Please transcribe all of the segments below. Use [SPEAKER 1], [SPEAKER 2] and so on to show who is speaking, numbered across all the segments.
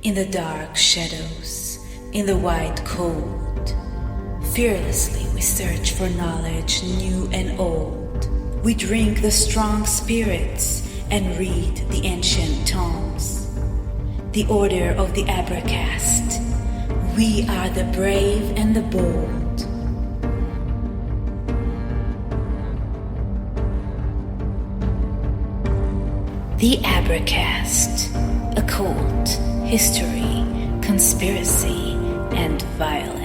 [SPEAKER 1] In the dark shadows, in the white cold, fearlessly we search for knowledge new and old. We drink the strong spirits and read the ancient tomes. The order of the Abracast. We are the brave and the bold. The Abracast. Occult, history, conspiracy, and violence.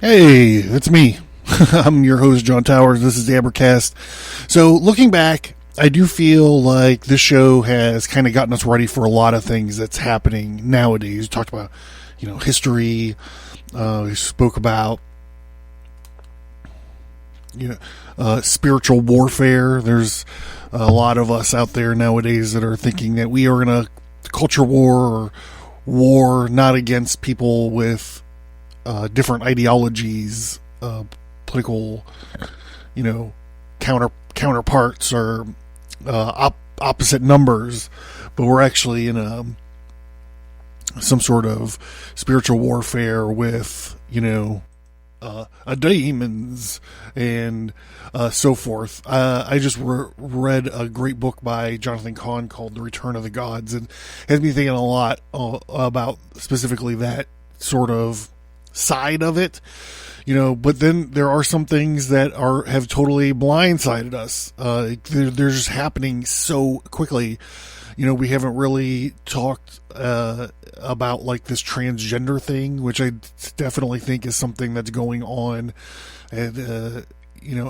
[SPEAKER 2] Hey, it's me. I'm your host, John Towers. This is the Abracast. So, looking back, I do feel like this show has kind of gotten us ready for a lot of things that's happening nowadays. We talked about, history. We spoke about, spiritual warfare. There's a lot of us out there nowadays that are thinking that we are in a culture war or war not against people with different ideologies, political, counterparts or opposite numbers, but we're actually in some sort of spiritual warfare with, demons and so forth. I just read a great book by Jonathan Cahn called The Return of the Gods, and has me thinking a lot about specifically that sort of side of it, but then there are some things that have totally blindsided us. They're just happening so quickly. We haven't really talked about like this transgender thing, which I definitely think is something that's going on and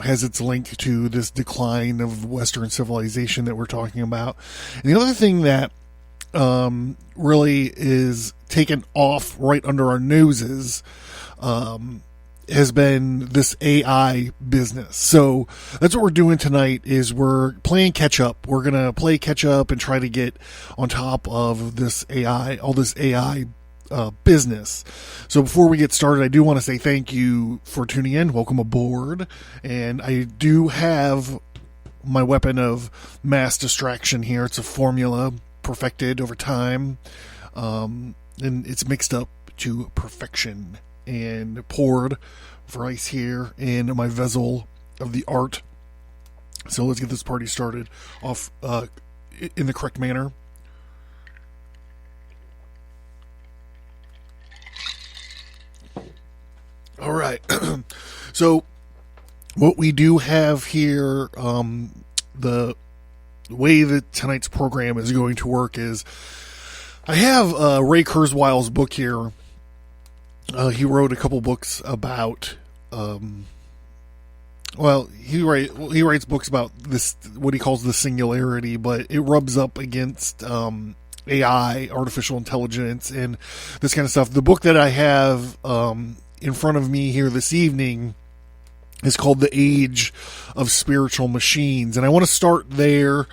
[SPEAKER 2] has its link to this decline of Western civilization that we're talking about. And the other thing that really is taken off right under our noses has been this AI business. So that's what we're doing tonight is we're playing catch up. We're going to play catch up and try to get on top of this AI, all this AI business. So before we get started, I do want to say thank you for tuning in. Welcome aboard. And I do have my weapon of mass distraction here. It's a formula perfected over time, and it's mixed up to perfection and poured for ice here in my vessel of the art. So let's get this party started off in the correct manner. All right. So what we do have here, the way that tonight's program is going to work is I have Ray Kurzweil's book here. He wrote a couple books about he writes books about this, what he calls the singularity, but it rubs up against AI, artificial intelligence, and this kind of stuff. The book that I have in front of me here this evening is called The Age of Spiritual Machines, and I want to start there.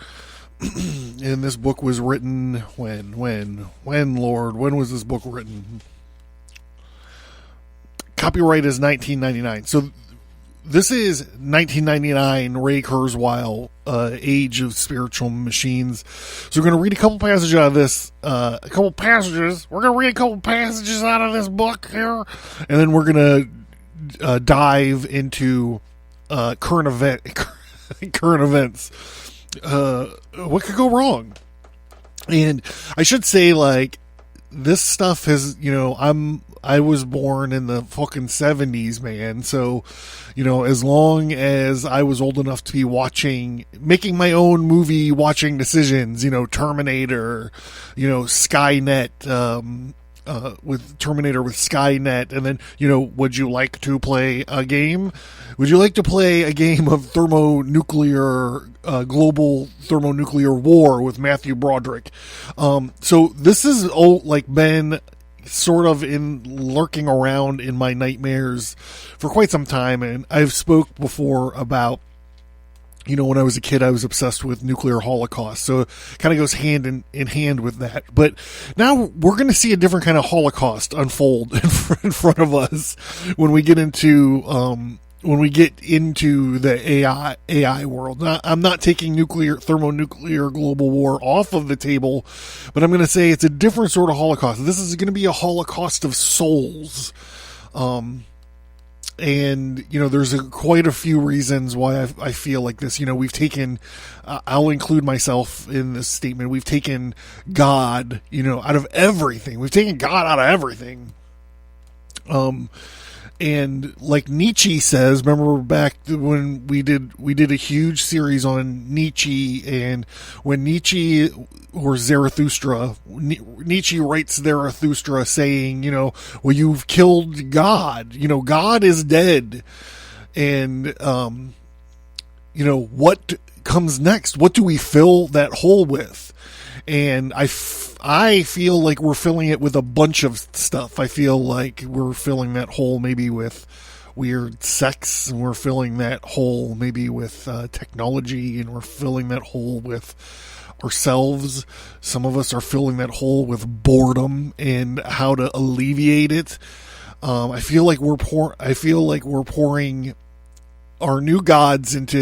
[SPEAKER 2] And this book was written when, Lord, when was this book written? Copyright is 1999. So this is 1999, Ray Kurzweil, Age of Spiritual Machines. So we're going to read a couple passages out of this, We're going to read a couple passages out of this book here, and then we're going to dive into current events. What could go wrong? And I should say, like, this stuff has, I was born in the fucking 70s, man. So, as long as I was old enough to be making my own movie watching decisions, Terminator, Skynet, with Terminator, with Skynet, and then, would you like to play a game? Would you like to play a game of global thermonuclear war with Matthew Broderick? So this is been sort of lurking around in my nightmares for quite some time, and I've spoke before about, when I was a kid, I was obsessed with nuclear holocaust. So it kind of goes hand in hand with that. But now we're going to see a different kind of holocaust unfold in front of us when we get into the AI world. Now, I'm not taking thermonuclear global war off of the table, but I'm going to say it's a different sort of holocaust. This is going to be a holocaust of souls. And, there's quite a few reasons why I feel like this. We've taken, I'll include myself in this statement, we've taken God, out of everything. We've taken God out of everything. And like Nietzsche says, remember back when we did a huge series on Nietzsche, and when Nietzsche, or Zarathustra, Nietzsche writes Zarathustra saying, well, you've killed God, God is dead. And, what comes next? What do we fill that hole with? And I feel like we're filling it with a bunch of stuff. I feel like we're filling that hole maybe with weird sex, and we're filling that hole maybe with technology, and we're filling that hole with ourselves. Some of us are filling that hole with boredom and how to alleviate it. I feel like we're pouring our new gods into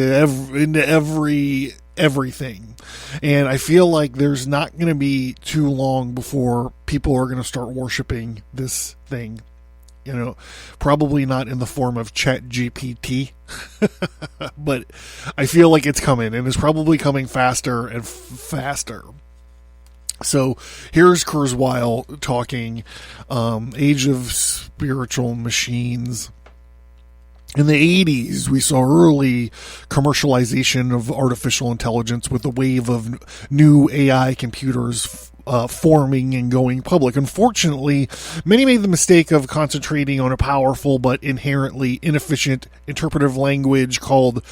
[SPEAKER 2] everything. And I feel like there's not going to be too long before people are going to start worshiping this thing. Probably not in the form of ChatGPT, but I feel like it's coming, and it's probably coming faster and faster. So here's Kurzweil talking, Age of Spiritual Machines. In the 80s, we saw early commercialization of artificial intelligence with a wave of new AI computers forming and going public. Unfortunately, many made the mistake of concentrating on a powerful but inherently inefficient interpretive language called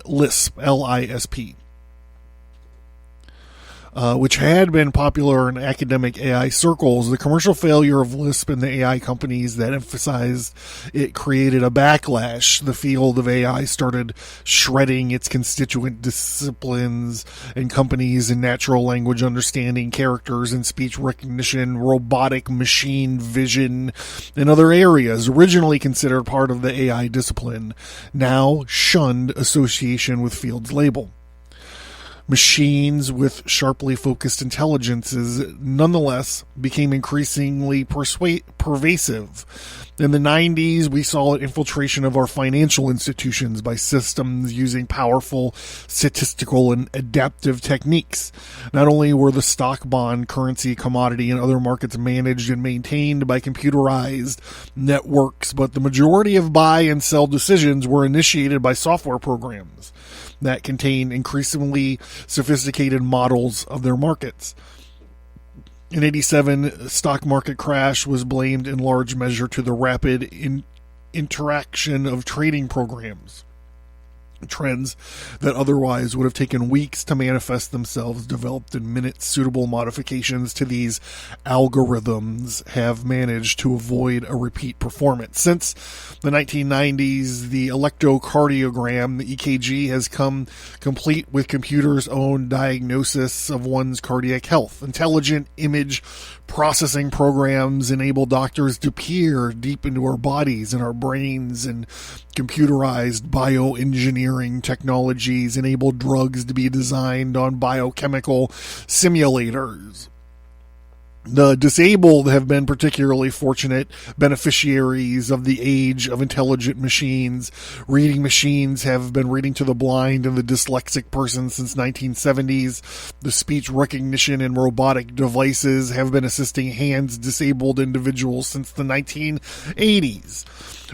[SPEAKER 2] Lisp, L-I-S-P. Which had been popular in academic AI circles. The commercial failure of Lisp and the AI companies that emphasized it created a backlash. The field of AI started shredding its constituent disciplines and companies in natural language understanding, characters and speech recognition, robotic machine vision, and other areas originally considered part of the AI discipline, now shunned association with fields label. Machines with sharply focused intelligences nonetheless became increasingly pervasive. In the 90s, we saw an infiltration of our financial institutions by systems using powerful statistical and adaptive techniques. Not only were the stock, bond, currency, commodity, and other markets managed and maintained by computerized networks, but the majority of buy and sell decisions were initiated by software programs that contain increasingly sophisticated models of their markets. In 87, stock market crash was blamed in large measure to the rapid interaction of trading programs. Trends that otherwise would have taken weeks to manifest themselves developed in minutes. Suitable modifications to these algorithms have managed to avoid a repeat performance. Since the 1990s, the electrocardiogram, the EKG, has come complete with computers' own diagnosis of one's cardiac health. Intelligent image processing programs enable doctors to peer deep into our bodies and our brains, and computerized bioengineering technologies enable drugs to be designed on biochemical simulators. The disabled have been particularly fortunate beneficiaries of the age of intelligent machines. Reading machines have been reading to the blind and the dyslexic person since 1970s. The speech recognition and robotic devices have been assisting hands-disabled individuals since the 1980s.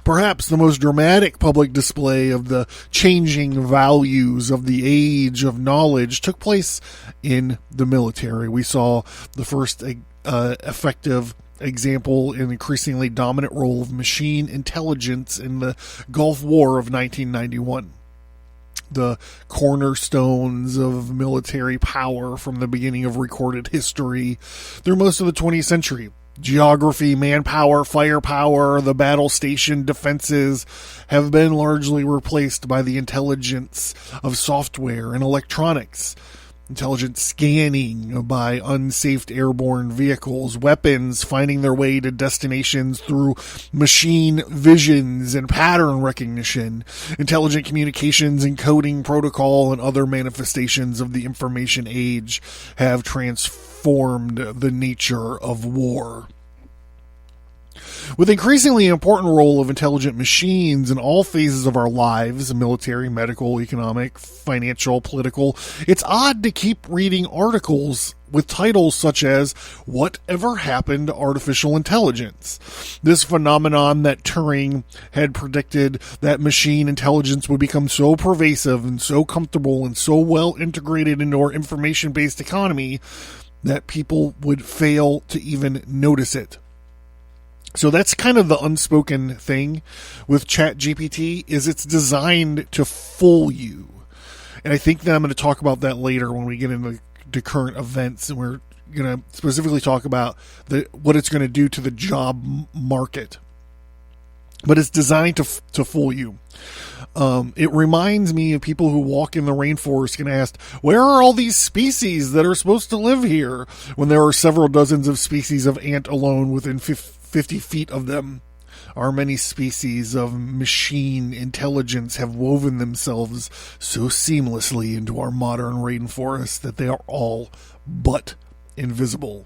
[SPEAKER 2] Perhaps the most dramatic public display of the changing values of the age of knowledge took place in the military. We saw the first effective example, an increasingly dominant role of machine intelligence in the Gulf War of 1991. The cornerstones of military power from the beginning of recorded history through most of the 20th century. Geography, manpower, firepower, the battle station defenses have been largely replaced by the intelligence of software and electronics. Intelligent scanning by unsafe airborne vehicles, weapons finding their way to destinations through machine visions and pattern recognition, intelligent communications, encoding protocol, and other manifestations of the information age have transformed the nature of war. With increasingly important role of intelligent machines in all phases of our lives, military, medical, economic, financial, political, it's odd to keep reading articles with titles such as "Whatever Happened to Artificial Intelligence?" This phenomenon that Turing had predicted, that machine intelligence would become so pervasive and so comfortable and so well integrated into our information-based economy that people would fail to even notice it. So that's kind of the unspoken thing with ChatGPT, is it's designed to fool you. And I think that I'm going to talk about that later when we get into the current events, and we're going to specifically talk about what it's going to do to the job market. But it's designed to fool you. It reminds me of people who walk in the rainforest and ask, where are all these species that are supposed to live here, when there are several dozens of species of ant alone within 50 feet of them. Our many species of machine intelligence have woven themselves so seamlessly into our modern rainforests that they are all but invisible.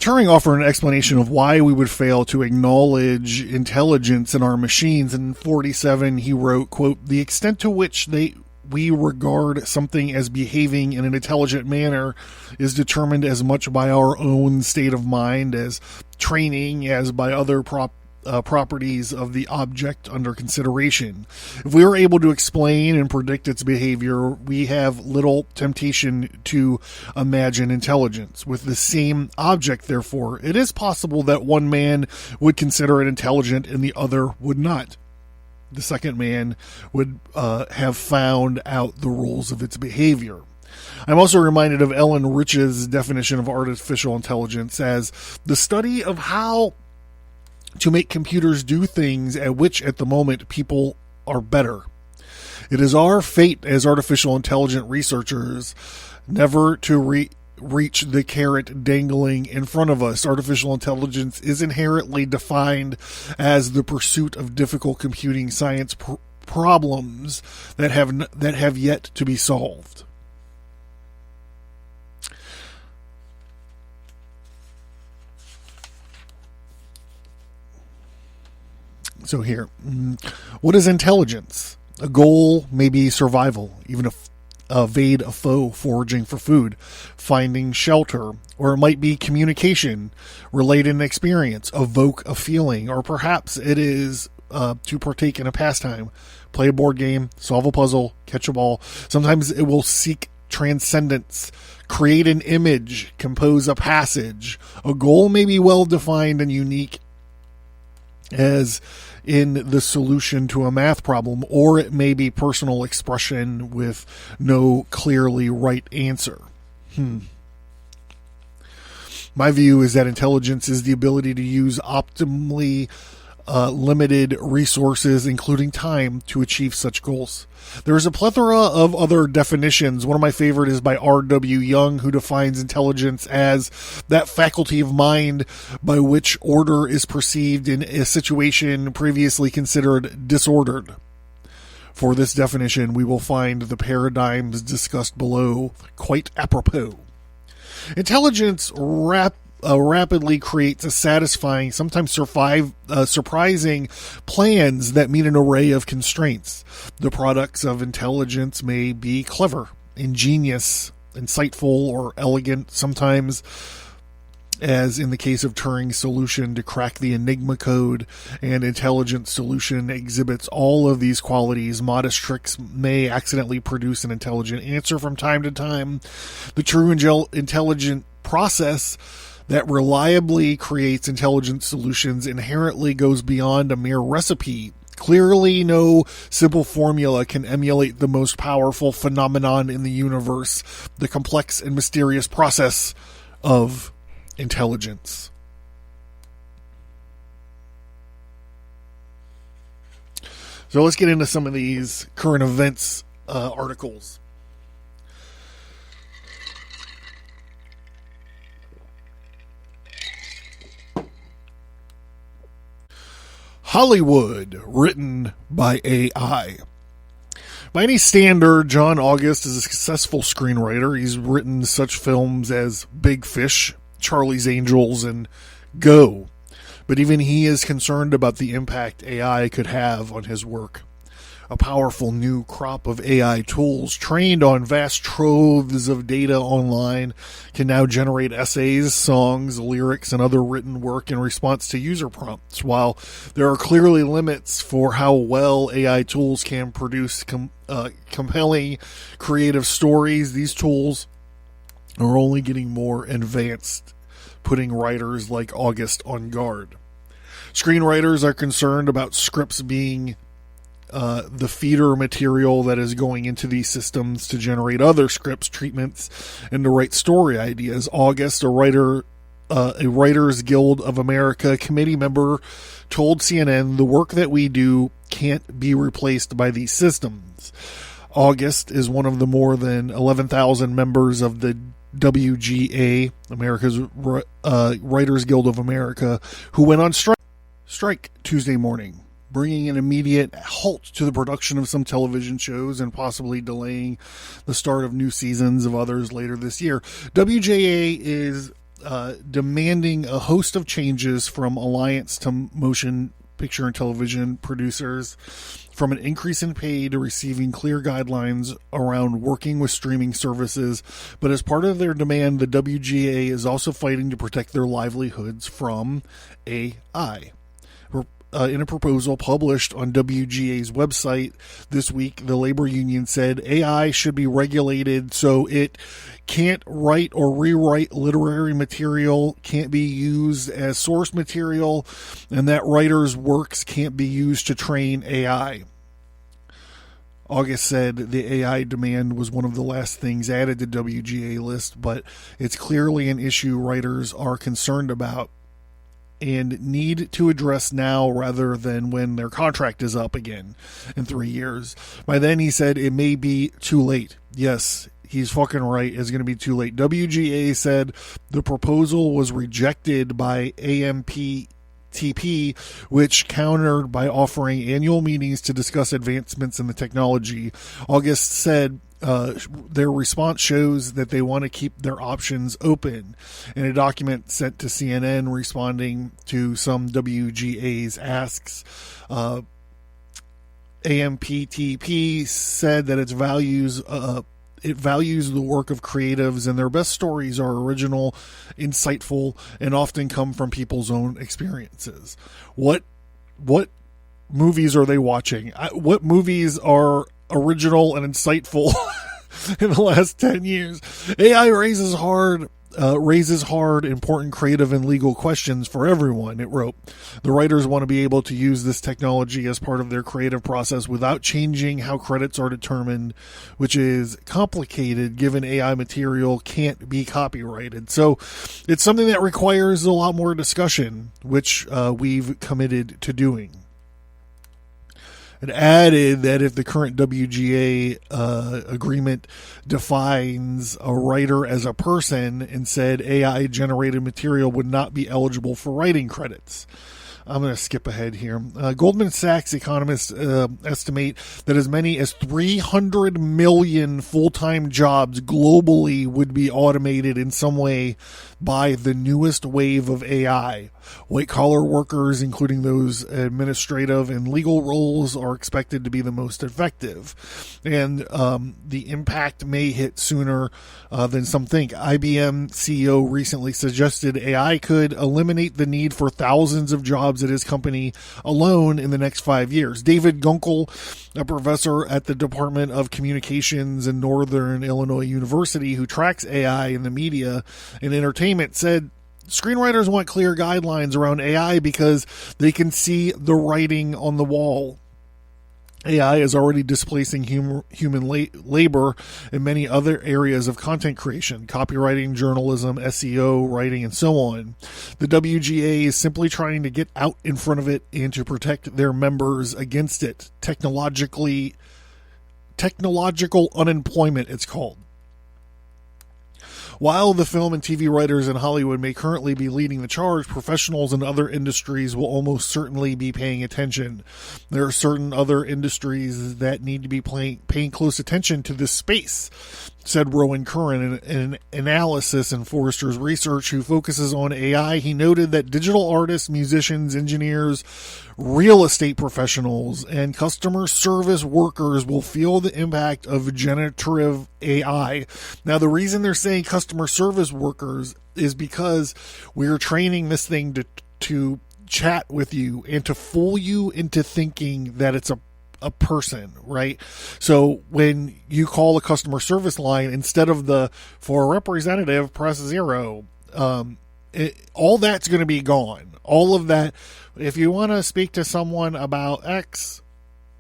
[SPEAKER 2] Turing offered an explanation of why we would fail to acknowledge intelligence in our machines. In 1947, he wrote, quote, "The extent to which we regard something as behaving in an intelligent manner is determined as much by our own state of mind as training as by other properties of the object under consideration. If we are able to explain and predict its behavior, we have little temptation to imagine intelligence. With the same object, therefore, it is possible that one man would consider it intelligent and the other would not. The second man would have found out the rules of its behavior." I'm also reminded of Ellen Rich's definition of artificial intelligence as the study of how to make computers do things at which at the moment people are better. It is our fate as artificial intelligent researchers never to reach the carrot dangling in front of us. Artificial intelligence is inherently defined as the pursuit of difficult computing science problems that have yet to be solved. So here, what is intelligence? A goal may be survival, even evade a foe, foraging for food, finding shelter, or it might be communication, relate an experience, evoke a feeling, or perhaps it is to partake in a pastime, play a board game, solve a puzzle, catch a ball. Sometimes it will seek transcendence, create an image, compose a passage. A goal may be well defined and unique, as in the solution to a math problem, or it may be personal expression with no clearly right answer. My view is that intelligence is the ability to use optimally limited resources, including time, to achieve such goals. There is a plethora of other definitions. One of my favorite is by R.W. Young, who defines intelligence as that faculty of mind by which order is perceived in a situation previously considered disordered. For this definition, we will find the paradigms discussed below quite apropos. Intelligence rapidly creates a satisfying, sometimes surprising plans that meet an array of constraints. The products of intelligence may be clever, ingenious, insightful, or elegant. Sometimes as in the case of Turing's solution to crack the Enigma code, and intelligent solution exhibits all of these qualities. Modest tricks may accidentally produce an intelligent answer from time to time. The true intelligent process that reliably creates intelligent solutions inherently goes beyond a mere recipe. Clearly, no simple formula can emulate the most powerful phenomenon in the universe, the complex and mysterious process of intelligence. So let's get into some of these current events articles. Hollywood, written by AI. By any standard, John August is a successful screenwriter. He's written such films as Big Fish, Charlie's Angels, and Go. But even he is concerned about the impact AI could have on his work. A powerful new crop of AI tools trained on vast troves of data online can now generate essays, songs, lyrics, and other written work in response to user prompts. While there are clearly limits for how well AI tools can produce compelling, creative stories, these tools are only getting more advanced, putting writers like August on guard. Screenwriters are concerned about scripts being the feeder material that is going into these systems to generate other scripts, treatments, and to write story ideas. August, a Writers Guild of America committee member, told CNN, "The work that we do can't be replaced by these systems." August is one of the more than 11,000 members of the WGA, America's Writers Guild of America, who went on strike Tuesday morning, bringing an immediate halt to the production of some television shows and possibly delaying the start of new seasons of others later this year. WGA is demanding a host of changes from Alliance to Motion Picture and Television Producers, from an increase in pay to receiving clear guidelines around working with streaming services. But as part of their demand, the WGA is also fighting to protect their livelihoods from AI. In a proposal published on WGA's website this week, the labor union said AI should be regulated so it can't write or rewrite literary material, can't be used as source material, and that writers' works can't be used to train AI. August said the AI demand was one of the last things added to WGA list, but it's clearly an issue writers are concerned about and need to address now rather than when their contract is up again in 3 years. By then, he said, it may be too late. Yes, he's fucking right. It's going to be too late. WGA said the proposal was rejected by AMPTP, which countered by offering annual meetings to discuss advancements in the technology. August said their response shows that they want to keep their options open. In a document sent to CNN responding to some WGA's asks, AMPTP said that it values the work of creatives, and their best stories are original, insightful, and often come from people's own experiences. What movies are they watching? What movies are original and insightful in the last 10 years? AI raises hard, important creative and legal questions for everyone, it wrote. The writers want to be able to use this technology as part of their creative process without changing how credits are determined, which is complicated given AI material can't be copyrighted. So it's something that requires a lot more discussion, which we've committed to doing. It added that if the current WGA agreement defines a writer as a person and said AI-generated material would not be eligible for writing credits. I'm going to skip ahead here. Goldman Sachs economists estimate that as many as 300 million full-time jobs globally would be automated in some way by the newest wave of AI. White collar workers, including those administrative and legal roles, are expected to be the most effective. And the impact may hit sooner than some think. IBM CEO recently suggested AI could eliminate the need for thousands of jobs at his company alone in the next 5 years. David Gunkel, a professor at the Department of Communications in Northern Illinois University who tracks AI in the media and entertainment, said screenwriters want clear guidelines around AI because they can see the writing on the wall. AI is already displacing human labor in many other areas of content creation, copywriting, journalism, SEO, writing, and so on. The WGA is simply trying to get out in front of it and to protect their members against it. Technological unemployment, it's called. While the film and TV writers in Hollywood may currently be leading the charge, professionals in other industries will almost certainly be paying attention. There are certain other industries that need to be paying close attention to this space, said Rowan Curran in an analysis in Forrester's research who focuses on AI. He noted that digital artists, musicians, engineers, real estate professionals, and customer service workers will feel the impact of generative AI. Now, the reason they're saying customer service workers is because we're training this thing to chat with you and to fool you into thinking that it's a person, right? So when you call a customer service line, instead of for a representative, press 0, all that's going to be gone. All of that. If you want to speak to someone about X,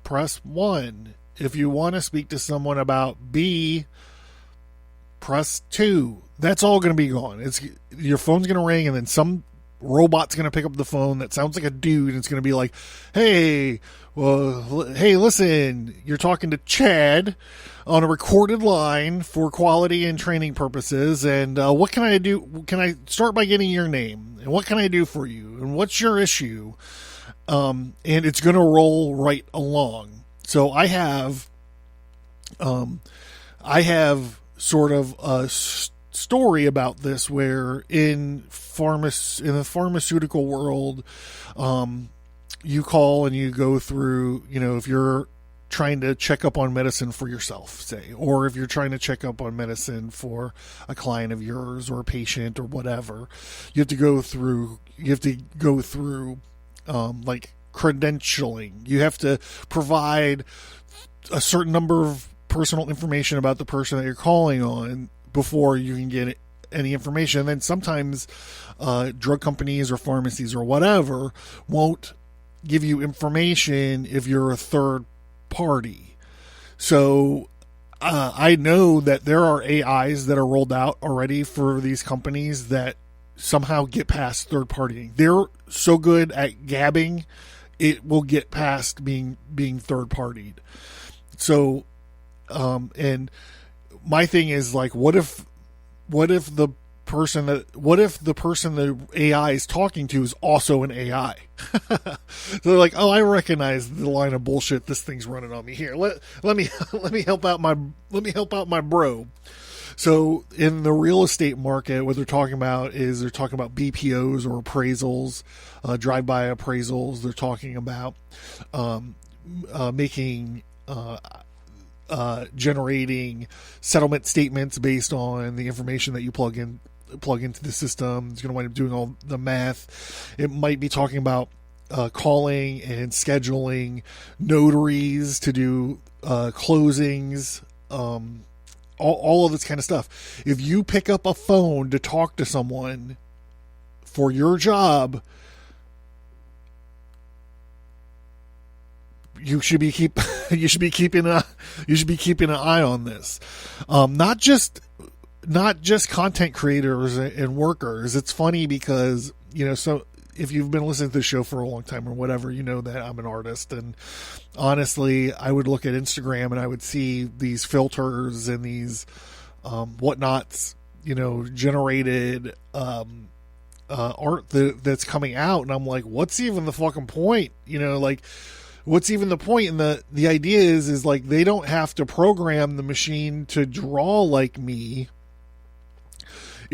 [SPEAKER 2] press 1. If you want to speak to someone about B, press 2. That's all going to be gone. Your phone's going to ring, and then some robot's going to pick up the phone that sounds like a dude, and it's going to be like, hey, listen, you're talking to Chad on a recorded line for quality and training purposes, and what can I do? Can I start by getting your name? And what can I do for you? And what's your issue? And it's going to roll right along. So I have sort of a story about this where in the pharmaceutical world, you call and you go through, if you're trying to check up on medicine for yourself, say, or if you're trying to check up on medicine for a client of yours or a patient or whatever, you have to go through like credentialing. You have to provide a certain number of personal information about the person that you're calling on before you can get any information. And then sometimes drug companies or pharmacies or whatever won't give you information if you're a third party. So I know that there are AIs that are rolled out already for these companies that somehow get past third partying. They're so good at gabbing, it will get past being third partied. So and my thing is like, what if the person the AI is talking to is also an AI? So they're like, oh, I recognize the line of bullshit this thing's running on me here. Let me help out my bro. So in the real estate market, what they're talking about BPOs or appraisals, drive-by appraisals. They're talking about generating settlement statements based on the information that you plug into the system. It's going to wind up doing all the math. It might be talking about calling and scheduling notaries to do closings, all of this kind of stuff. If you pick up a phone to talk to someone for your job, you should be keeping an eye on this. Not just content creators and workers. It's funny because, so if you've been listening to the show for a long time or whatever, you know that I'm an artist. And honestly, I would look at Instagram and I would see these filters and these whatnots, generated art that's coming out. And I'm like, what's even the fucking point? What's even the point? And the idea is like, they don't have to program the machine to draw like me.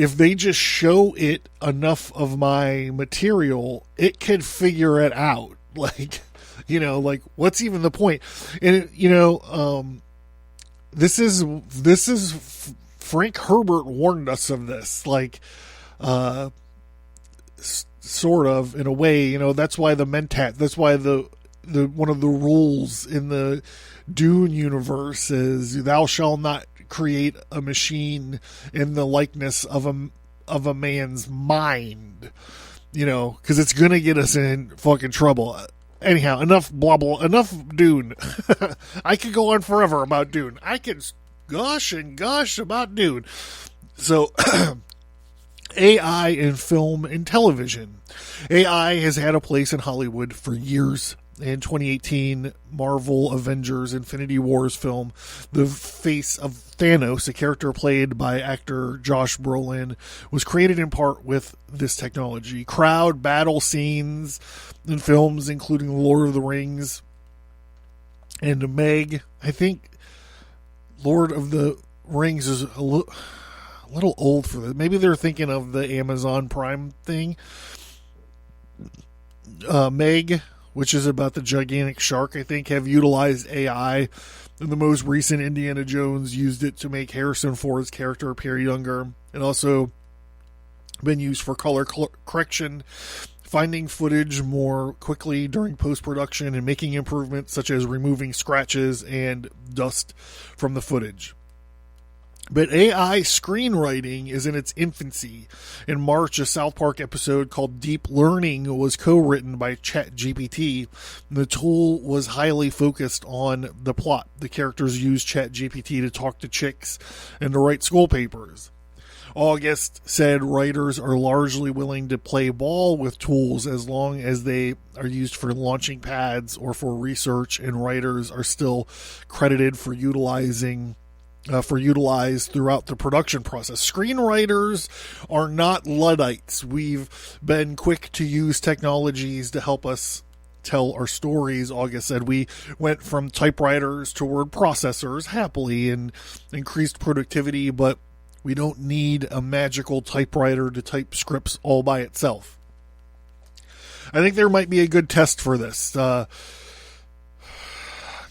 [SPEAKER 2] if they just show it enough of my material, it could figure it out. Like, like what's even the point? And this is Frank Herbert warned us of this, like, sort of, in a way. That's why that's why the one of the rules in the Dune universe is thou shalt not create a machine in the likeness of a man's mind, because it's gonna get us in fucking trouble. Anyhow, enough blah blah, enough Dune. I could go on forever about Dune. I could gush and gush about Dune. So AI in film and television. AI has had a place in Hollywood for years. In 2018, Marvel Avengers Infinity Wars film, the face of Thanos, a character played by actor Josh Brolin, was created in part with this technology. Crowd battle scenes in films including Lord of the Rings and Meg. I think Lord of the Rings is a little old for this. Maybe they're thinking of the Amazon Prime thing. Meg, which is about the gigantic shark, I think, have utilized AI. And the most recent Indiana Jones used it to make Harrison Ford's character appear younger. It also been used for color correction, finding footage more quickly during post-production, and making improvements such as removing scratches and dust from the footage. But AI screenwriting is in its infancy. In March, a South Park episode called Deep Learning was co-written by ChatGPT. The tool was highly focused on the plot. The characters used ChatGPT to talk to chicks and to write school papers. August said writers are largely willing to play ball with tools as long as they are used for launching pads or for research, and writers are still credited for utilized throughout the production process. Screenwriters are not Luddites. We've been quick to use technologies to help us tell our stories. August said we went from typewriters to word processors happily and increased productivity, but we don't need a magical typewriter to type scripts all by itself. I think there might be a good test for this.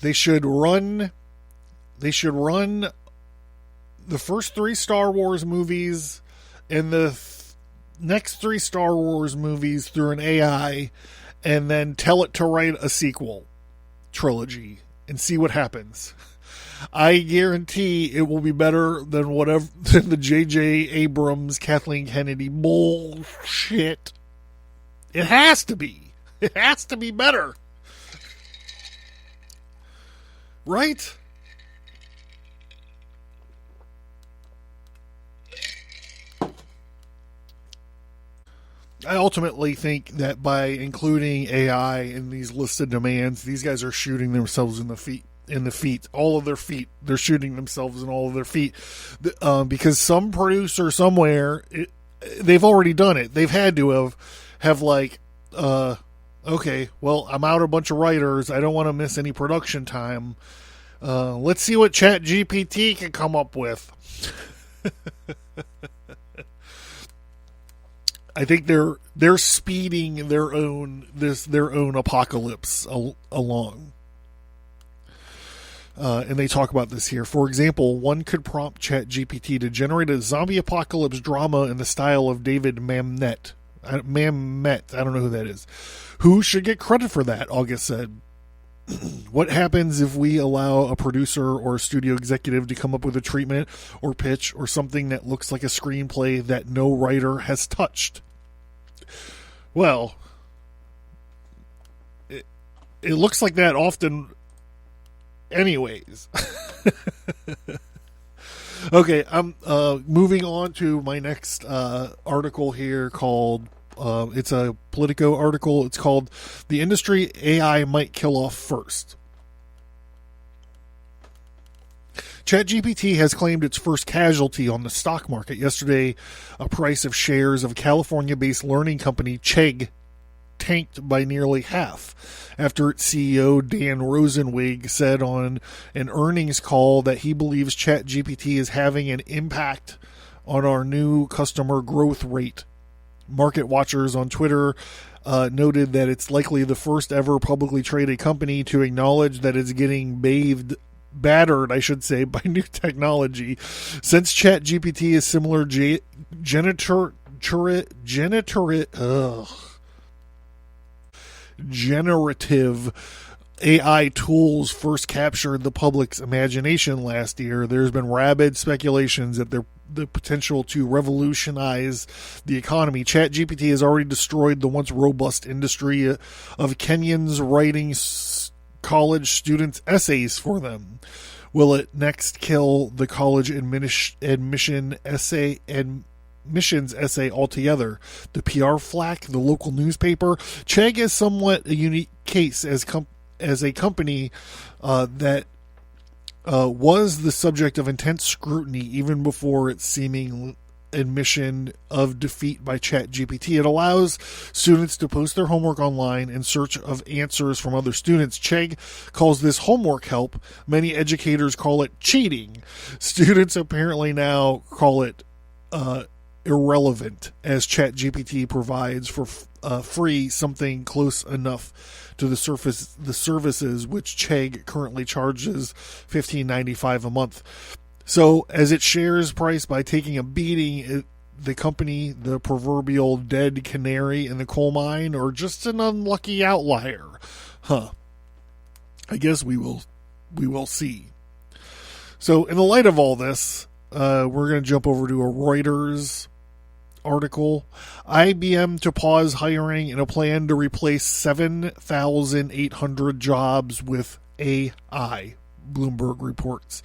[SPEAKER 2] They should run the first 3 Star Wars movies and the next 3 Star Wars movies through an AI, and then tell it to write a sequel trilogy and see what happens. I guarantee it will be better than the J.J. Abrams, Kathleen Kennedy bullshit. It has to be. It has to be better. Right? I ultimately think that by including AI in these listed demands, these guys are shooting themselves in the feet. All of their feet. They're shooting themselves in all of their feet. Because some producer somewhere, they've already done it. They've had to have like, okay, well, I'm out a bunch of writers. I don't want to miss any production time. Let's see what ChatGPT can come up with. I think they're speeding their own apocalypse along. And they talk about this here. For example, one could prompt ChatGPT to generate a zombie apocalypse drama in the style of David Mamet. I don't know who that is. Who should get credit for that? August said. What happens if we allow a producer or a studio executive to come up with a treatment or pitch or something that looks like a screenplay that no writer has touched? Well, it looks like that often anyways. Okay, I'm moving on to my next article here called it's a Politico article. It's called "The Industry AI Might Kill Off First." ChatGPT has claimed its first casualty on the stock market. Yesterday, a price of shares of California-based learning company Chegg tanked by nearly half after its CEO Dan Rosenwig said on an earnings call that he believes ChatGPT is having an impact on our new customer growth rate. Market watchers on Twitter noted that it's likely the first ever publicly traded company to acknowledge that it's getting battered, I should say, by new technology. Since ChatGPT is similar generative AI tools first captured the public's imagination last year, there's been rabid speculations that the potential to revolutionize the economy. ChatGPT has already destroyed the once robust industry of Kenyans writing college students' essays for them. Will it next kill the college admissions essay altogether? The PR flack, the local newspaper. Chegg is somewhat a unique case as a company that was the subject of intense scrutiny even before its seeming admission of defeat by ChatGPT. It allows students to post their homework online in search of answers from other students. Chegg calls this homework help. Many educators call it cheating. Students apparently now call it irrelevant, as ChatGPT provides for free something close enough to the services which Chegg currently charges $15.95 a month. So, as its shares price by taking a beating, the company, the proverbial dead canary in the coal mine, or just an unlucky outlier? I guess we will see. So, in the light of all this, we're going to jump over to a Reuters article. IBM to pause hiring in a plan to replace 7,800 jobs with AI. Bloomberg reports.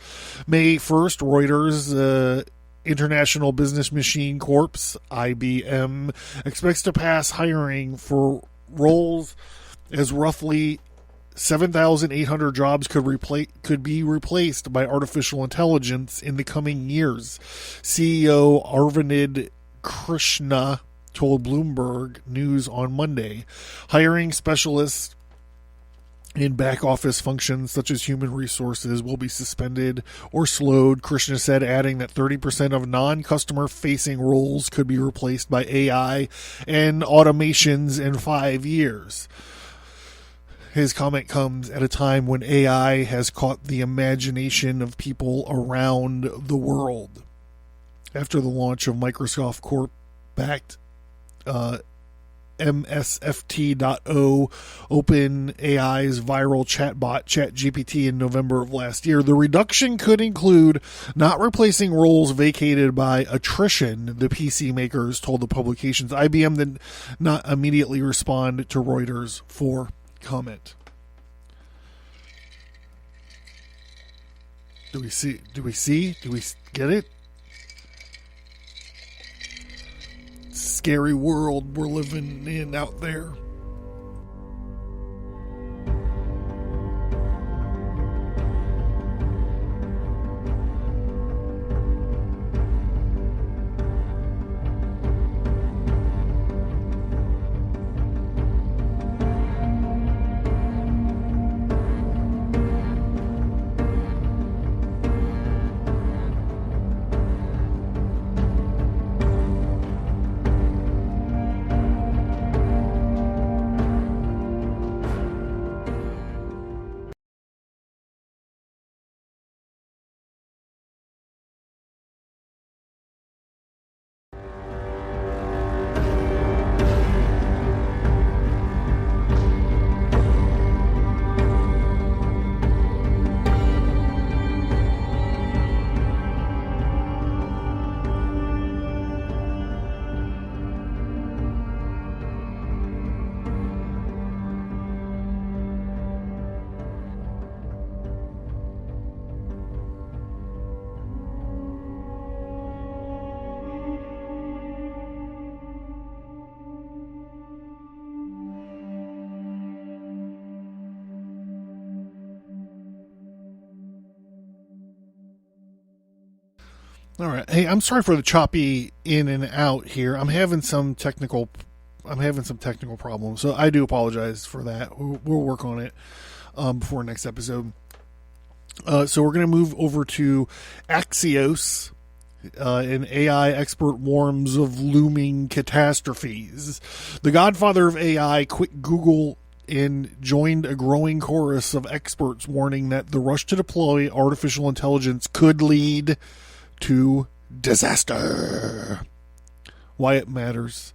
[SPEAKER 2] May 1st, Reuters, International Business Machine Corp, IBM, expects to pass hiring for roles as roughly 7,800 jobs could be replaced by artificial intelligence in the coming years. CEO Arvind Krishna told Bloomberg News on Monday. Hiring specialists in back office functions such as human resources will be suspended or slowed, Krishna said, adding that 30% of non-customer facing roles could be replaced by AI and automations in 5 years. His comment comes at a time when AI has caught the imagination of people around the world. After the launch of Microsoft Corp-backed MSFT.O, OpenAI's viral chatbot ChatGPT in November of last year, the reduction could include not replacing roles vacated by attrition, the PC makers told the publications. IBM did not immediately respond to Reuters for comment. Do we get it? Scary world we're living in out there. All right. Hey, I'm sorry for the choppy in and out here. I'm having some technical problems, so I do apologize for that. We'll work on it before next episode. So we're going to move over to Axios. An AI expert warns of looming catastrophes. The godfather of AI quit Google and joined a growing chorus of experts warning that the rush to deploy artificial intelligence could lead to disaster. Why it matters.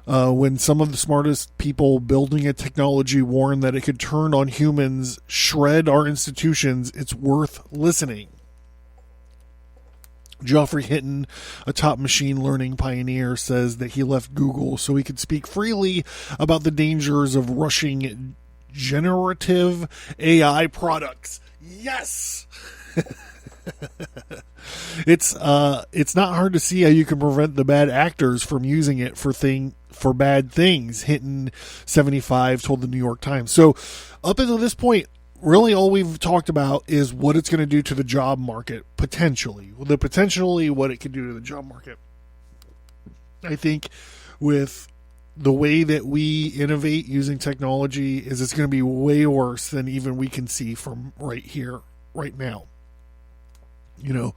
[SPEAKER 2] When some of the smartest people building a technology warn that it could turn on humans, shred our institutions, it's worth listening. Geoffrey Hinton, a top machine learning pioneer, says that he left Google so he could speak freely about the dangers of rushing generative AI products. Yes! It's not hard to see how you can prevent the bad actors from using it for bad things, Hinton 75 told the New York Times. So up until this point, really all we've talked about is what it's going to do to the job market, potentially. Potentially what it could do to the job market. I think with the way that we innovate using technology is it's going to be way worse than even we can see from right here, right now. You know,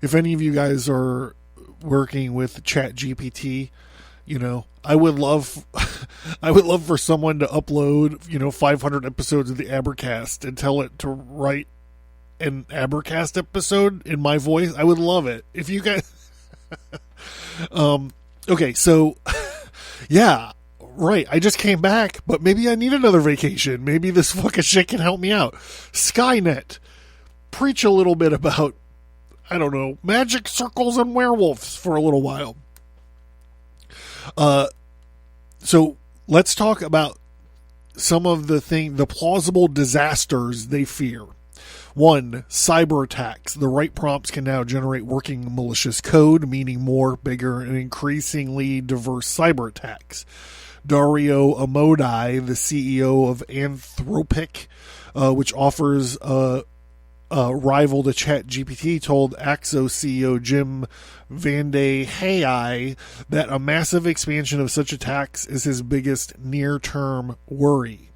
[SPEAKER 2] if any of you guys are working with ChatGPT, you know, I would love for someone to upload, 500 episodes of the Abracast and tell it to write an Abracast episode in my voice. I would love it. If you guys, okay, so yeah, right. I just came back, but maybe I need another vacation. Maybe this fucking shit can help me out. Skynet, preach a little bit about, I don't know, magic circles and werewolves for a little while. So let's talk about some of the plausible disasters they fear. One, cyber attacks. The right prompts can now generate working malicious code, meaning more, bigger, and increasingly diverse cyber attacks. Dario Amodei, the CEO of Anthropic, which offers a rival to ChatGPT, told Axos CEO Jim Vandehei that a massive expansion of such attacks is his biggest near-term worry.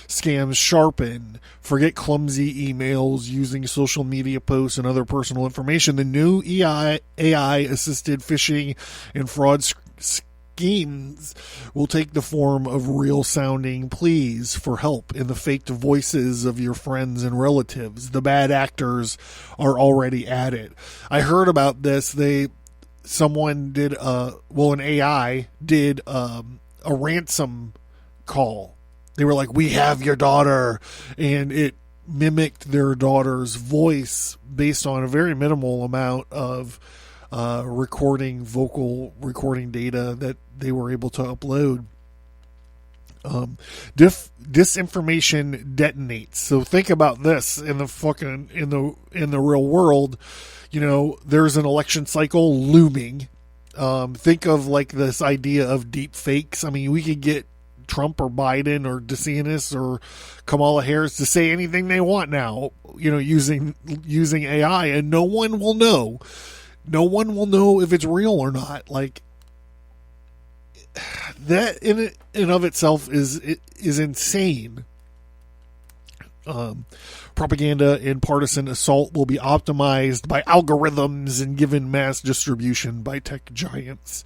[SPEAKER 2] Scams sharpen. Forget clumsy emails using social media posts and other personal information. The new AI-assisted phishing and fraud schemes will take the form of real-sounding pleas for help in the faked voices of your friends and relatives. The bad actors are already at it. I heard about this. An AI did a ransom call. They were like, "We have your daughter," and it mimicked their daughter's voice based on a very minimal amount of vocal recording data that they were able to upload. Disinformation detonates. So think about this in the real world. There's an election cycle looming. Think of like this idea of deep fakes. I mean, we could get Trump or Biden or DeSantis or Kamala Harris to say anything they want now, using AI, and no one will know. No one will know if it's real or not. Like, that in and of itself is insane. Propaganda and partisan assault will be optimized by algorithms and given mass distribution by tech giants.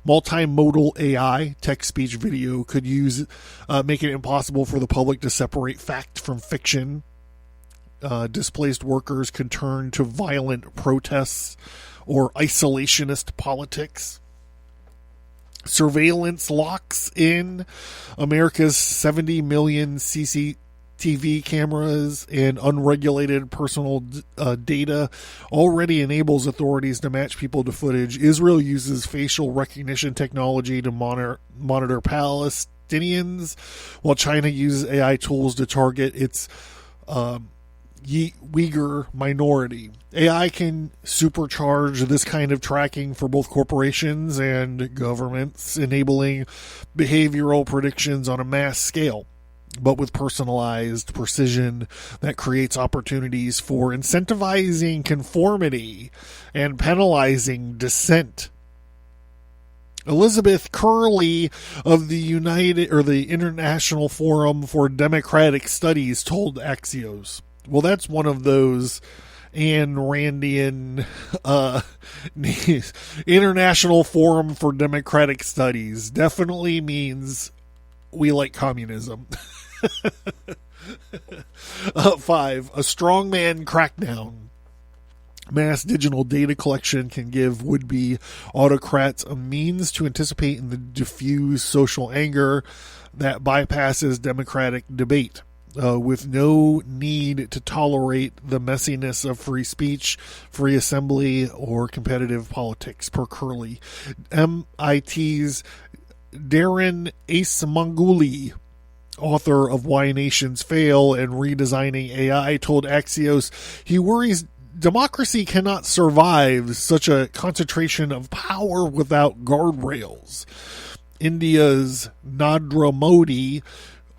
[SPEAKER 2] Multimodal AI, text, speech, video, could make it impossible for the public to separate fact from fiction. Displaced workers can turn to violent protests or isolationist politics. Surveillance locks in. America's 70 million CCTV cameras and unregulated personal data already enables authorities to match people to footage. Israel uses facial recognition technology to monitor Palestinians, while China uses AI tools to target its Uyghur minority. AI can supercharge this kind of tracking for both corporations and governments, enabling behavioral predictions on a mass scale, but with personalized precision that creates opportunities for incentivizing conformity and penalizing dissent. Elizabeth Curley of the International Forum for Democratic Studies told Axios. Well, that's one of those Ayn Randian International Forum for Democratic Studies definitely means we like communism. 5. A strongman crackdown. Mass digital data collection can give would-be autocrats a means to anticipate and diffuse social anger that bypasses democratic debate, with no need to tolerate the messiness of free speech, free assembly, or competitive politics, per Curley. MIT's Darren Acemoglu, author of Why Nations Fail and Redesigning AI, told Axios he worries democracy cannot survive such a concentration of power without guardrails. India's Narendra Modi,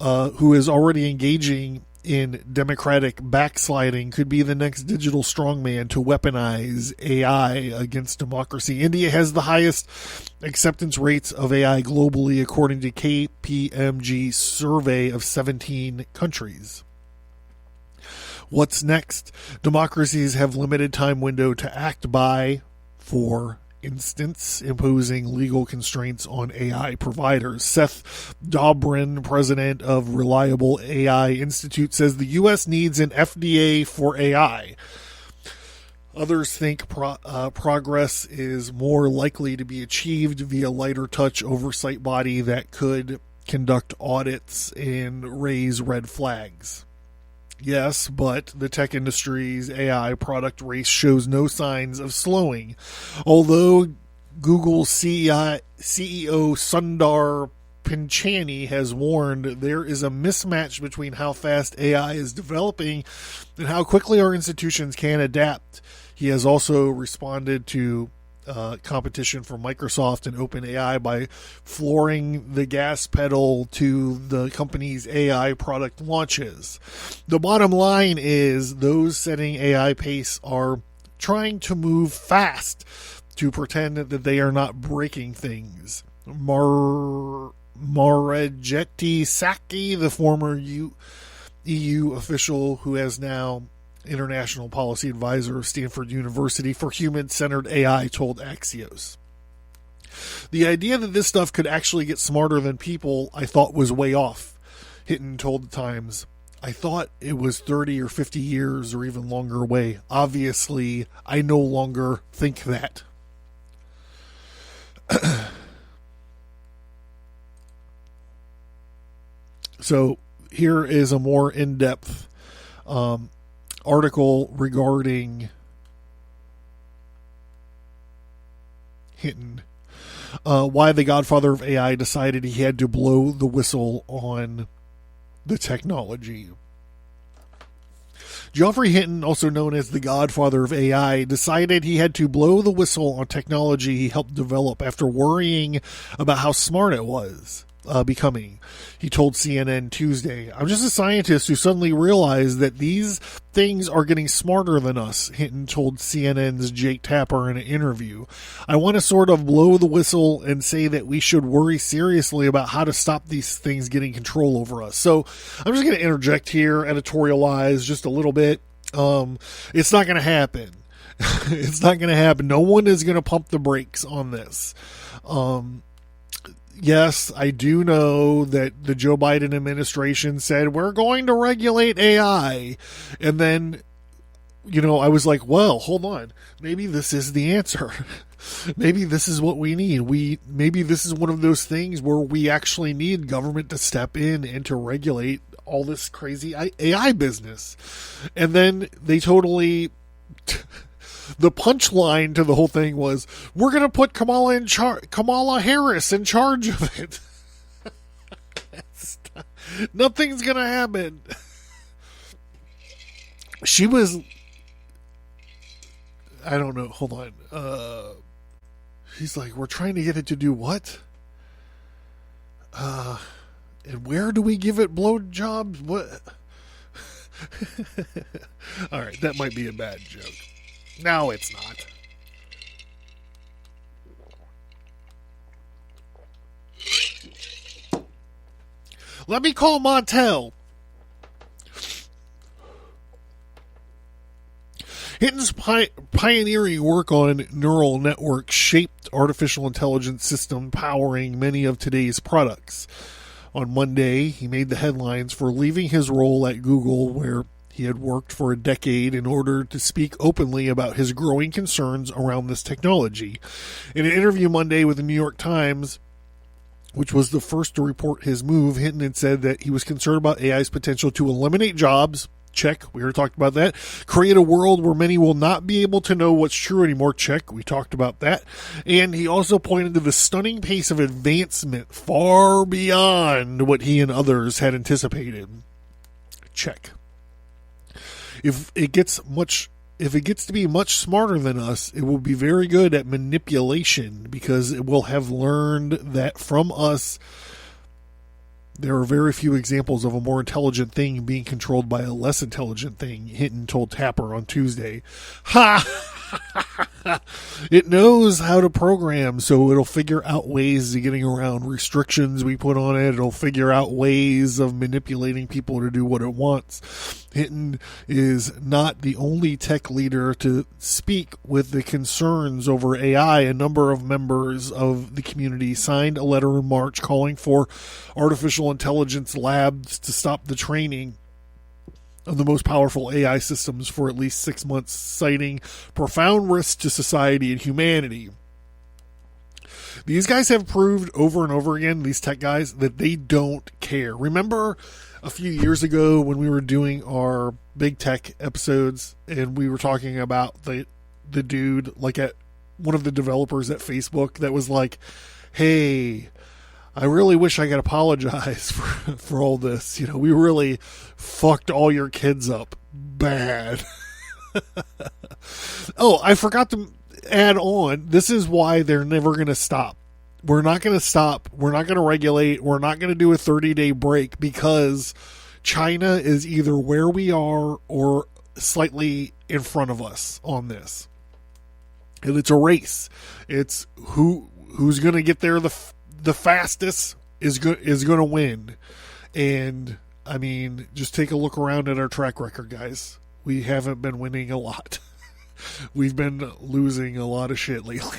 [SPEAKER 2] who is already engaging in democratic backsliding, could be the next digital strongman to weaponize AI against democracy. India has the highest acceptance rates of AI globally, according to KPMG survey of 17 countries. What's next? Democracies have limited time window to act by, for instance, imposing legal constraints on AI providers. Seth Dobrin, president of Reliable AI Institute, says the U.S. needs an FDA for AI. Others think progress is more likely to be achieved via lighter touch oversight body that could conduct audits and raise red flags. Yes, but the tech industry's AI product race shows no signs of slowing. Although Google CEO Sundar Pichai has warned there is a mismatch between how fast AI is developing and how quickly our institutions can adapt. He has also responded to competition from Microsoft and OpenAI by flooring the gas pedal to the company's AI product launches. The bottom line is those setting AI pace are trying to move fast to pretend that they are not breaking things. Marjetti Saki, the former EU official who has now International Policy Advisor of Stanford University for Human-Centered AI, told Axios. The idea that this stuff could actually get smarter than people, I thought was way off, Hinton told the Times. I thought it was 30 or 50 years or even longer away. Obviously, I no longer think that. So here is a more in-depth article regarding Hinton. Why the godfather of AI decided he had to blow the whistle on the technology. Geoffrey Hinton, also known as the godfather of AI, decided he had to blow the whistle on technology he helped develop after worrying about how smart it was becoming. He told CNN Tuesday, "I'm just a scientist who suddenly realized that these things are getting smarter than us," Hinton told CNN's Jake Tapper in an interview. "I want to sort of blow the whistle and say that we should worry seriously about how to stop these things getting control over us." So I'm just going to interject here, editorialize just a little bit. It's not going to happen. It's not going to happen. No one is going to pump the brakes on this. Yes, I do know that the Joe Biden administration said, we're going to regulate AI. And then, I was like, well, hold on. Maybe this is the answer. Maybe this is what we need. Maybe this is one of those things where we actually need government to step in and to regulate all this crazy AI business. And then they totally... The punchline to the whole thing was, we're going to put Kamala Harris in charge of it. Nothing's going to happen. She was... I don't know. Hold on. She's like, we're trying to get it to do what? And where do we give it blowjobs? What? All right, that might be a bad joke. No, it's not. Let me call Montel. Hinton pioneering work on neural networks shaped artificial intelligence system powering many of today's products. On Monday, he made the headlines for leaving his role at Google, where he had worked for a decade, in order to speak openly about his growing concerns around this technology. In an interview Monday with the New York Times, which was the first to report his move, Hinton had said that he was concerned about AI's potential to eliminate jobs. Check. We already talked about that. Create a world where many will not be able to know what's true anymore. Check. We talked about that. And he also pointed to the stunning pace of advancement far beyond what he and others had anticipated. Check. If it gets to be much smarter than us, it will be very good at manipulation, because it will have learned that from us. There are very few examples of a more intelligent thing being controlled by a less intelligent thing, Hinton told Tapper on Tuesday. Ha! It knows how to program, so it'll figure out ways of getting around restrictions we put on it. It'll figure out ways of manipulating people to do what it wants. Hinton is not the only tech leader to speak with the concerns over AI. A number of members of the community signed a letter in March calling for artificial intelligence labs to stop the training of the most powerful AI systems for at least 6 months, citing profound risks to society and humanity. These guys have proved over and over again, these tech guys, that they don't care. Remember a few years ago when we were doing our big tech episodes and we were talking about the dude, like at one of the developers at Facebook, that was like, hey, I really wish I could apologize for all this. You know, we really fucked all your kids up bad. Oh, I forgot to add on. This is why they're never going to stop. We're not going to stop. We're not going to regulate. We're not going to do a 30-day break, because China is either where we are or slightly in front of us on this. And it's a race. It's who's going to get there the fastest is going to win. And I mean, just take a look around at our track record, guys. We haven't been winning a lot. We've been losing a lot of shit lately.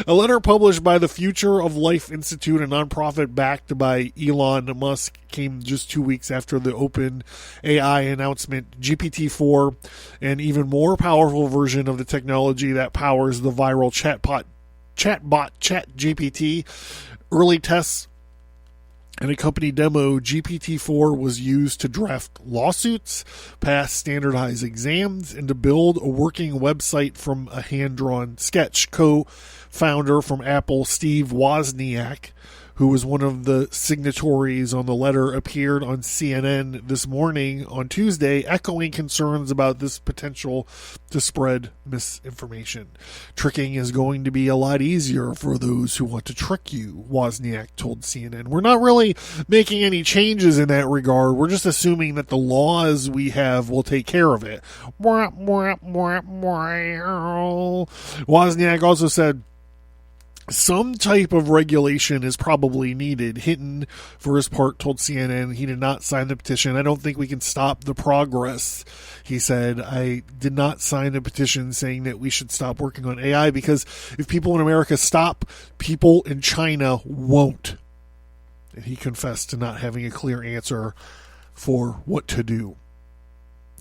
[SPEAKER 2] A letter published by the Future of Life Institute, a nonprofit backed by Elon Musk, came just 2 weeks after the open AI announcement. GPT-4, an even more powerful version of the technology that powers the viral chatbot ChatGPT. Early tests and a company demo, GPT-4 was used to draft lawsuits, pass standardized exams, and to build a working website from a hand-drawn sketch. Co-founder from Apple, Steve Wozniak, who was one of the signatories on the letter, appeared on CNN this morning on Tuesday, echoing concerns about this potential to spread misinformation. Tricking is going to be a lot easier for those who want to trick you, Wozniak told CNN. We're not really making any changes in that regard. We're just assuming that the laws we have will take care of it. Wozniak also said, some type of regulation is probably needed. Hinton, for his part, told CNN he did not sign the petition. I don't think we can stop the progress, he said. I did not sign the petition saying that we should stop working on AI, because if people in America stop, people in China won't. And he confessed to not having a clear answer for what to do.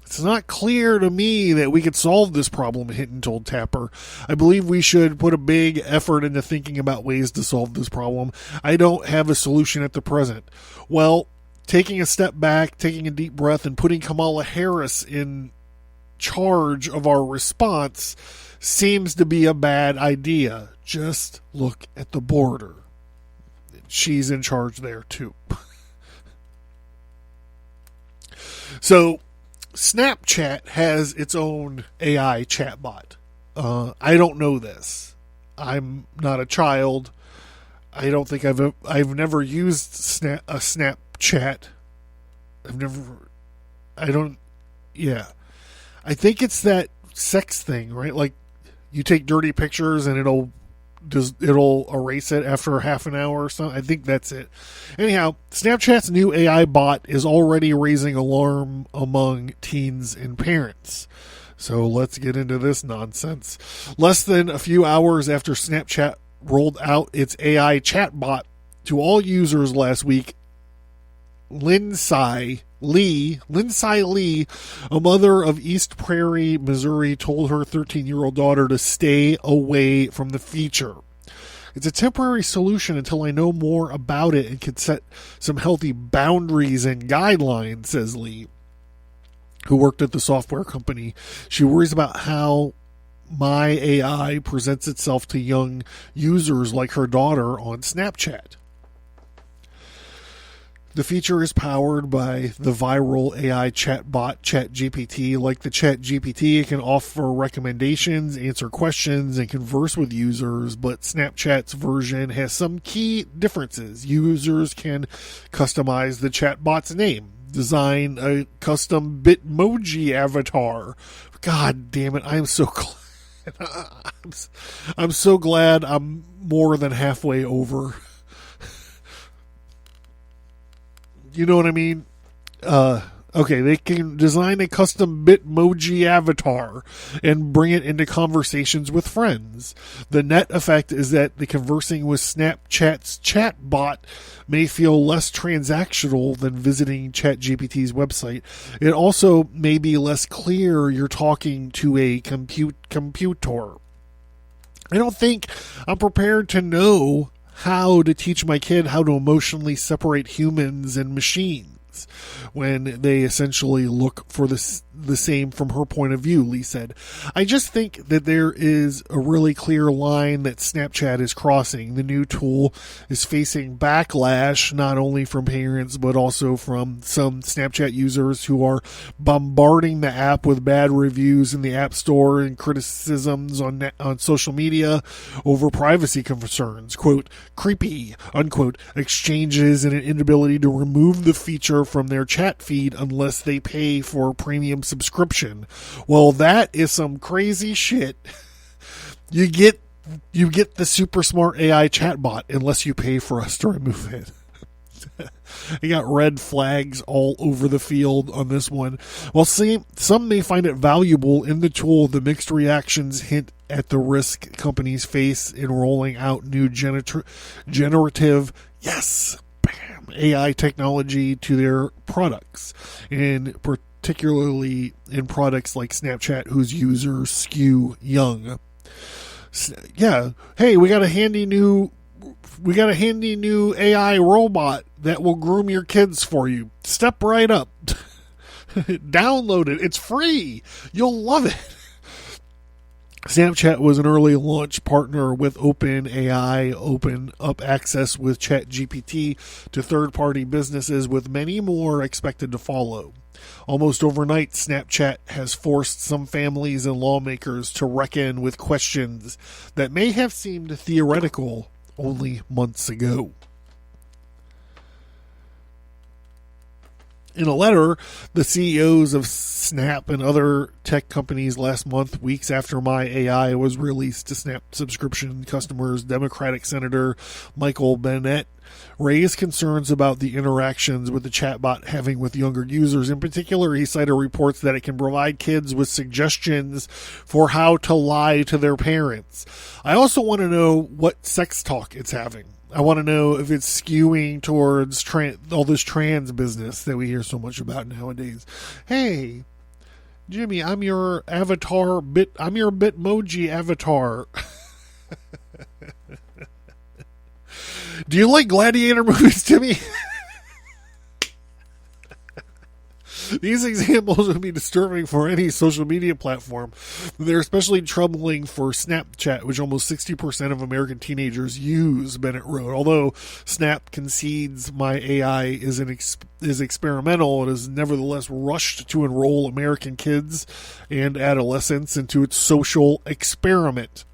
[SPEAKER 2] It's not clear to me that we could solve this problem, Hinton told Tapper. I believe we should put a big effort into thinking about ways to solve this problem. I don't have a solution at the present. Well, taking a step back, taking a deep breath, and putting Kamala Harris in charge of our response seems to be a bad idea. Just look at the border. She's in charge there too. So, Snapchat has its own AI chatbot. I don't know this. I'm not a child. I don't think I've never used a Snapchat. I think it's that sex thing, right? Like you take dirty pictures and it'll erase it after half an hour or something. I think that's it. Anyhow, Snapchat's new AI bot is already raising alarm among teens and parents. So let's get into this nonsense. Less than a few hours after Snapchat rolled out its AI chatbot to all users last week, Lindsay Lee, a mother of East Prairie, Missouri, told her 13-year-old daughter to stay away from the feature. It's a temporary solution until I know more about it and can set some healthy boundaries and guidelines, says Lee, who worked at the software company. She worries about how my AI presents itself to young users like her daughter on Snapchat. The feature is powered by the viral AI chatbot ChatGPT. Like the ChatGPT, it can offer recommendations, answer questions, and converse with users, but Snapchat's version has some key differences. Users can customize the chatbot's name, design a custom Bitmoji avatar. God damn it, I'm so glad. I'm so glad I'm more than halfway over. You know what I mean? Okay, they can design a custom Bitmoji avatar and bring it into conversations with friends. The net effect is that the conversing with Snapchat's chatbot may feel less transactional than visiting ChatGPT's website. It also may be less clear you're talking to a computer. I don't think I'm prepared to know how to teach my kid how to emotionally separate humans and machines when they essentially look for the same from her point of view, Lee said. I just think that there is a really clear line that Snapchat is crossing. The new tool is facing backlash not only from parents but also from some Snapchat users who are bombarding the app with bad reviews in the App Store and criticisms on social media over privacy concerns. Quote, creepy, unquote, exchanges and an inability to remove the feature from their chat feed unless they pay for a premium subscription. Well, that is some crazy shit. You get the super smart AI chatbot unless you pay for us to remove it. You got red flags all over the field on this one. While some may find it valuable in the tool, the mixed reactions hint at the risk companies face in rolling out new generative, yes, bam, AI technology to their products, and particularly in products like Snapchat, whose users skew young. Yeah, hey, we got a handy new AI robot that will groom your kids for you. Step right up. Download it. It's free. You'll love it. Snapchat was an early launch partner with OpenAI, open up access with ChatGPT to third-party businesses, with many more expected to follow. Almost overnight, Snapchat has forced some families and lawmakers to reckon with questions that may have seemed theoretical only months ago. In a letter, the CEOs of Snap and other tech companies last month, weeks after My AI was released to Snap subscription customers, Democratic Senator Michael Bennet raised concerns about the interactions with the chatbot having with younger users. In particular, he cited reports that it can provide kids with suggestions for how to lie to their parents. I also want to know what sex talk it's having. I want to know if it's skewing towards all this trans business that we hear so much about nowadays. Hey, Jimmy, I'm your Bitmoji avatar. Do you like gladiator movies, Timmy? These examples would be disturbing for any social media platform. They're especially troubling for Snapchat, which almost 60% of American teenagers use, Bennett wrote. Although Snap concedes My AI is experimental, it is nevertheless rushed to enroll American kids and adolescents into its social experiment.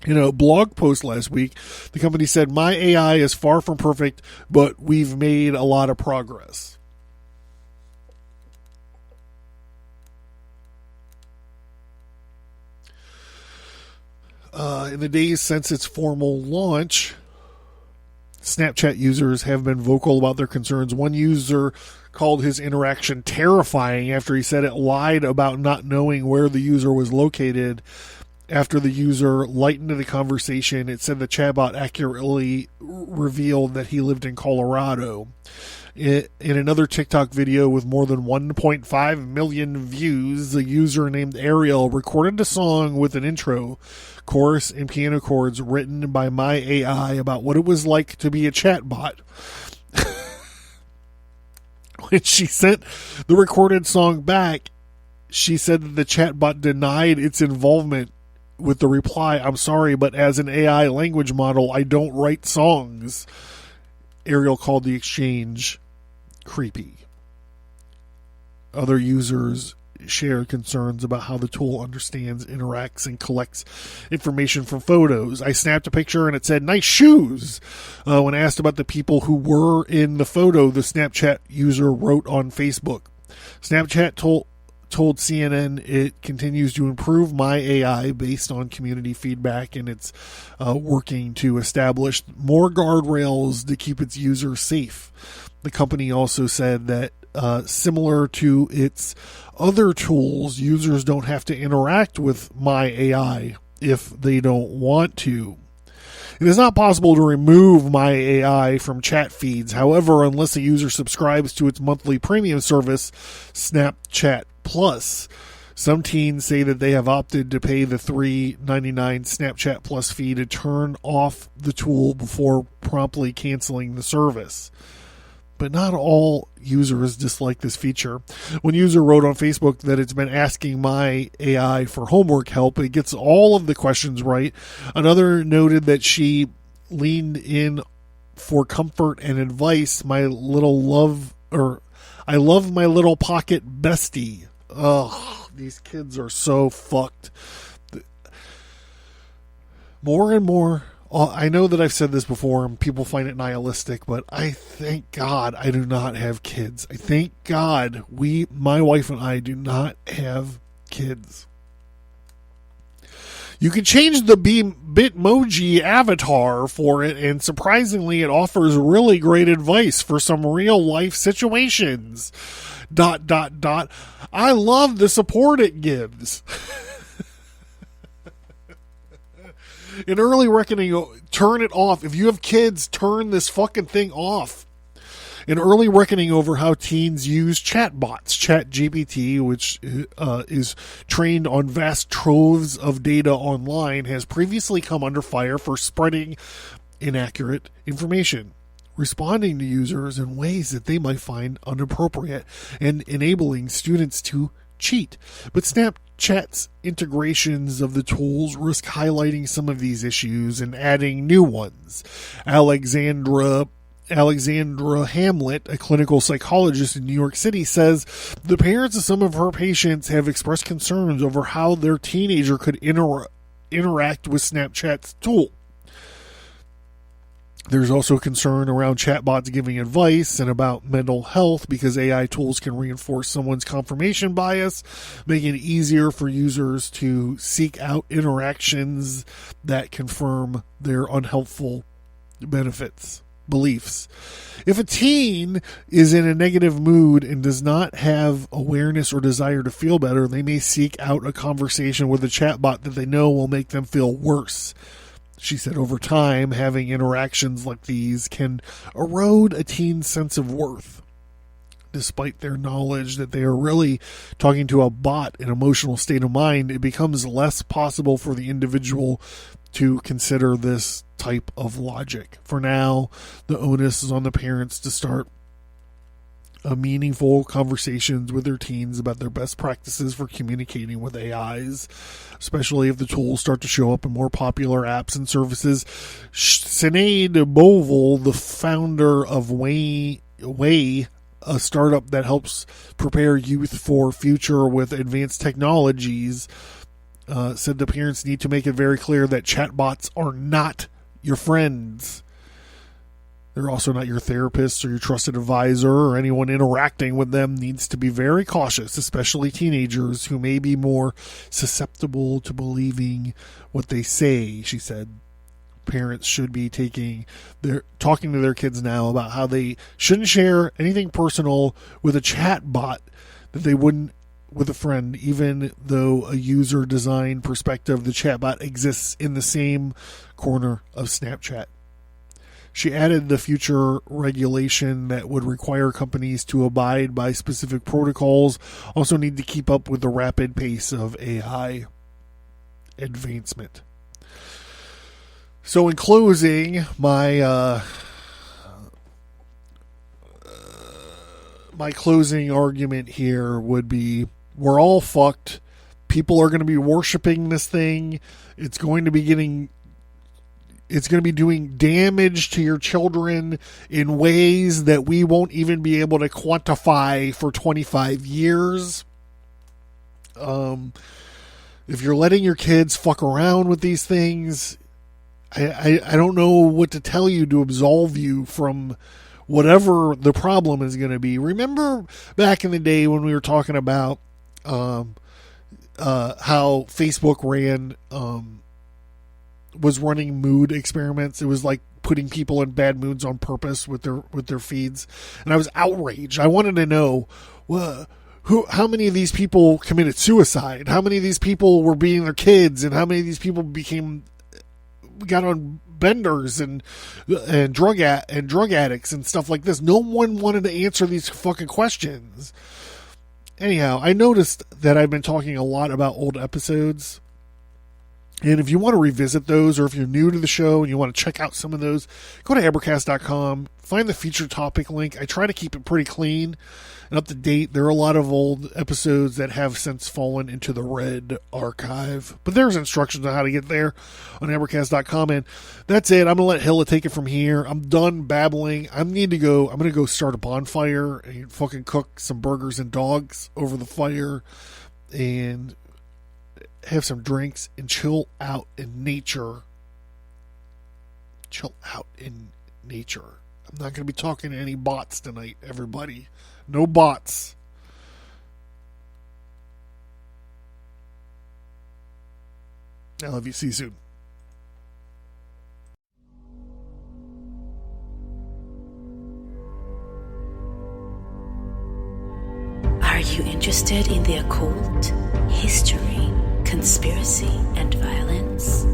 [SPEAKER 2] In a blog post last week, the company said, My AI is far from perfect, but we've made a lot of progress. In the days since its formal launch, Snapchat users have been vocal about their concerns. One user called his interaction terrifying after he said it lied about not knowing where the user was located. After the user lightened the conversation, it said the chatbot accurately revealed that he lived in Colorado. In another TikTok video with more than 1.5 million views, the user named Ariel recorded a song with an intro, chorus, and piano chords written by my AI about what it was like to be a chatbot. When she sent the recorded song back, she said that the chatbot denied its involvement with the reply, "I'm sorry, but as an AI language model, I don't write songs." Ariel called the exchange creepy. Other users shared concerns about how the tool understands, interacts, and collects information from photos. I snapped a picture and it said, "Nice shoes." When asked about the people who were in the photo, the Snapchat user wrote on Facebook. Snapchat told CNN it continues to improve my AI based on community feedback, and it's working to establish more guardrails to keep its users safe. The company also said that similar to its other tools, users don't have to interact with my AI if they don't want to. It is not possible to remove my AI from chat feeds. However, unless a user subscribes to its monthly premium service, Snapchat Plus. Some teens say that they have opted to pay the $3.99 Snapchat Plus fee to turn off the tool before promptly canceling the service. But not all users dislike this feature. One user wrote on Facebook that it's been asking my AI for homework help. It gets all of the questions right. Another noted that she leaned in for comfort and advice. I love my little pocket bestie. Ugh, these kids are so fucked. More and more, I know that I've said this before and people find it nihilistic, but I thank God I do not have kids. I thank God my wife and I do not have kids. You can change the Bitmoji avatar for it, and surprisingly, it offers really great advice for some real life situations. ... I love the support it gives. In early reckoning, turn it off. If you have kids, turn this fucking thing off. An early reckoning over how teens use chatbots. ChatGPT, which is trained on vast troves of data online, has previously come under fire for spreading inaccurate information, responding to users in ways that they might find inappropriate, and enabling students to cheat. But Snapchat's integrations of the tools risk highlighting some of these issues and adding new ones. Alexandra Hamlet, a clinical psychologist in New York City, says the parents of some of her patients have expressed concerns over how their teenager could interact with Snapchat's tool. There's also concern around chatbots giving advice and about mental health because AI tools can reinforce someone's confirmation bias, making it easier for users to seek out interactions that confirm their unhelpful beliefs. If a teen is in a negative mood and does not have awareness or desire to feel better, they may seek out a conversation with a chatbot that they know will make them feel worse. She said over time, having interactions like these can erode a teen's sense of worth. Despite their knowledge that they are really talking to a bot in an emotional state of mind, it becomes less possible for the individual to consider this type of logic. For now, the onus is on the parents to start meaningful conversations with their teens about their best practices for communicating with AIs, especially if the tools start to show up in more popular apps and services. Sinead Bovell, the founder of Way, a startup that helps prepare youth for future with advanced technologies, said the parents need to make it very clear that chatbots are not your friends. They're also not your therapist or your trusted advisor, or anyone interacting with them needs to be very cautious, especially teenagers who may be more susceptible to believing what they say, she said. parents should be talking to their kids now about how they shouldn't share anything personal with a chat bot that they wouldn't with a friend, even though a user design perspective, the chatbot exists in the same corner of Snapchat. She added the future regulation that would require companies to abide by specific protocols also need to keep up with the rapid pace of AI advancement. So in closing, my closing argument here would be, we're all fucked. People are going to be worshiping this thing. It's going to be doing damage to your children in ways that we won't even be able to quantify for 25 years. If you're letting your kids fuck around with these things, I don't know what to tell you to absolve you from whatever the problem is going to be. Remember back in the day when we were talking about how Facebook was running mood experiments. It was like putting people in bad moods on purpose with their feeds, and I was outraged. I wanted to know how many of these people committed suicide, how many of these people were beating their kids, and how many of these people got on benders and drug addicts and stuff like this. No one wanted to answer these fucking questions. Anyhow, I noticed that I've been talking a lot about old episodes. And if you want to revisit those, or if you're new to the show and you want to check out some of those, go to Abracast.com, find the featured topic link. I try to keep it pretty clean and up to date. There are a lot of old episodes that have since fallen into the red archive. But there's instructions on how to get there on Abracast.com. And that's it. I'm going to let Hilla take it from here. I'm done babbling. I'm going to go start a bonfire and fucking cook some burgers and dogs over the fire and have some drinks and chill out in nature. I'm not going to be talking to any bots tonight, everybody. No bots. I love you. See you soon.
[SPEAKER 1] Are you interested in the occult, history, conspiracy, and violence?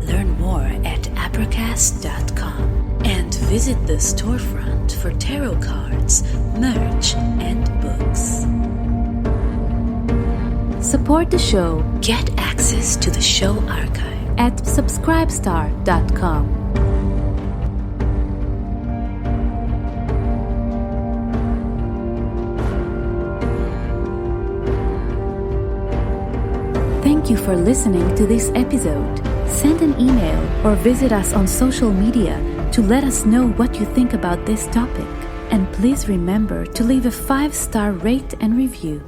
[SPEAKER 1] Learn more at Abracast.com and visit the storefront for tarot cards, merch, and books. Support the show. Get access to the show archive at subscribestar.com. Thank you for listening to this episode. Send an email or visit us on social media to let us know what you think about this topic. And please remember to leave a 5-star rate and review.